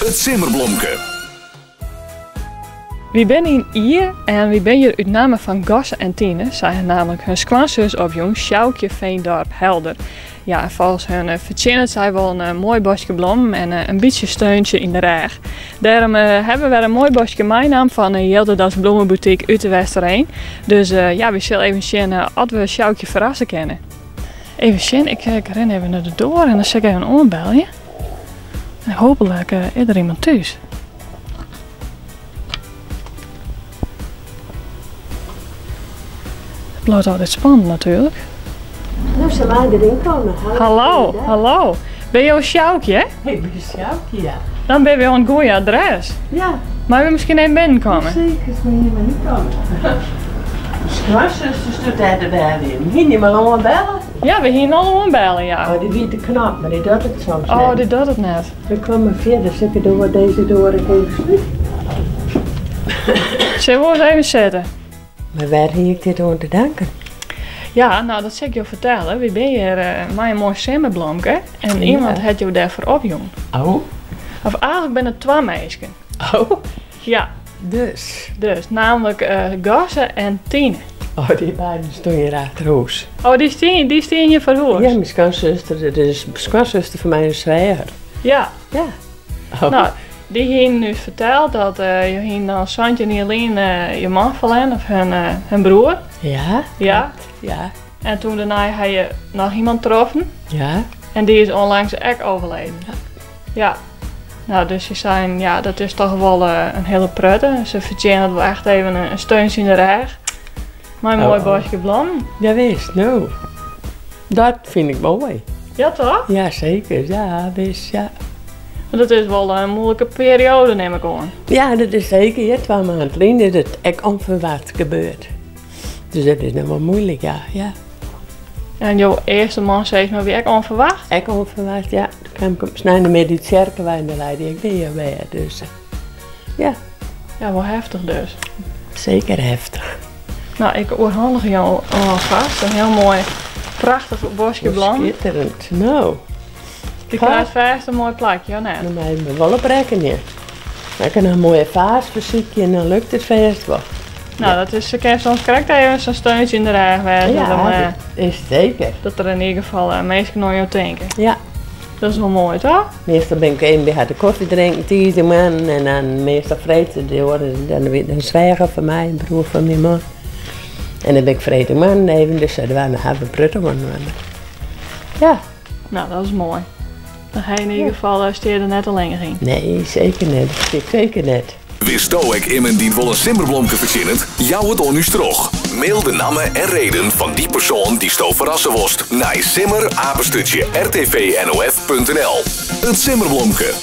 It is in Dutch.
Het Simmerblomke. We zijn hier en we zijn hier uit naam van Gosse en Tine. Zij hebben namelijk hun schoonzus op jong, Sjoukje Veendorp Helder. Ja, en volgens hun verzinnen zij wel een mooi bosje bloemen en een beetje steuntje in de reg. Daarom hebben we een mooi bosje meenam van Jeldedas Bloemenboutique uit de Westerheen. Dus ja, we zullen even zien of we Sjoukje verrassen kennen. Even zien, ik ren even naar de deur en dan zeg ik even een oorbelje. En hopelijk is er iemand thuis. Het blijft altijd spannend natuurlijk. Nou, ze mij erin komen. Hallo, hallo. Ben je een Sjoukje, hè? Ik ben Sjoukje, ja. Dan ben je wel een goeie adres. Ja, Maar we misschien even binnenkomen. zeker, ze moet hier maar niet komen. Schoonzuster doet daar erbij in. Hier niet maar allemaal bellen. Ja, we gaan allemaal bellen, ja. Oh, die witte knap, maar die doet het soms Oh, niet. dit doet het net. We komen verder, zeker door deze door ik even sliep. Zullen we eens even zitten? Maar waar heb ik dit aan te danken? Ja, nou dat zal ik je vertellen. We zijn hier met een mooi simmerblomke. En Ja. iemand had jou daarvoor opjongen. Oh. Of eigenlijk ben het twee meisjes. Oh. Ja, Dus. dus namelijk Gosse en Tine. Oh, die beiden stonden hier achter huis. Oh, die staan hier voor huis? Ja, mijn schoonzuster, dat is mijn schoonzuster van mij een zwager. Ja. Ja. Oh. Nou, die hebben nu verteld dat je dan Santje en Jelien je man verlenen, of hun broer. Ja? Ja. Ja. En toen daarna heb je nog iemand getroffen. Ja. En die is onlangs echt overleden. Ja. Ja. Nou, dus ze zijn, ja, dat is toch wel een hele prutte. Ze verdienen wel echt even een steuntje in de rug. Maar een mooi bosje bloemen. Ja, wist, nou. Dat vind ik mooi. Ja, toch? Ja, zeker. Ja, wist, ja. Want het is wel een moeilijke periode, neem ik aan. Ja, dat is zeker. Ja, 2 maanden geleden is het echt onverwacht gebeurd. Dus dat is nog wel moeilijk, ja. Ja. En jouw eerste man zei me weer echt onverwacht. Echt onverwacht, ja. Toen kwam ik op snel met die cerken en de leidde ik weer bij. Dus ja, Ja, wel heftig dus. zeker heftig. Nou, ik oorhandig jou alvast. Een heel mooi, prachtig bosje bloemen. Schitterend. Nou, Je krijgt vast een mooi plakje, ja net. dan mag je me wel op rekenen. Ik heb een mooie vaas verziekje en dan lukt het vast wel. Nou, dat is, soms krijgt even zo'n steuntje in de rug wezen. Ja, Dan, dat is zeker. dat er in ieder geval mensen naar jou denken. Ja. Dat is wel mooi, toch? Meestal ben ik even bij de koffie drinken, 10 man. En dan meestal vreten, die worden dan weer een zwijger van mij, een broer van mijn man. En dan ben ik vreten man even, dus we waren hebben prutten man. Ja. Nou, dat is mooi. Dan ga je in ieder geval steer er net alleen heen. Nee, zeker niet. Dat vind ik zeker niet. Wist ook iemand die wel een simmerblomke verzinnen? Jou het onus terug. Mail de namen en reden van die persoon die sto verrassen worst naar simmer@rtvnof.nl. Het Simmerblomke.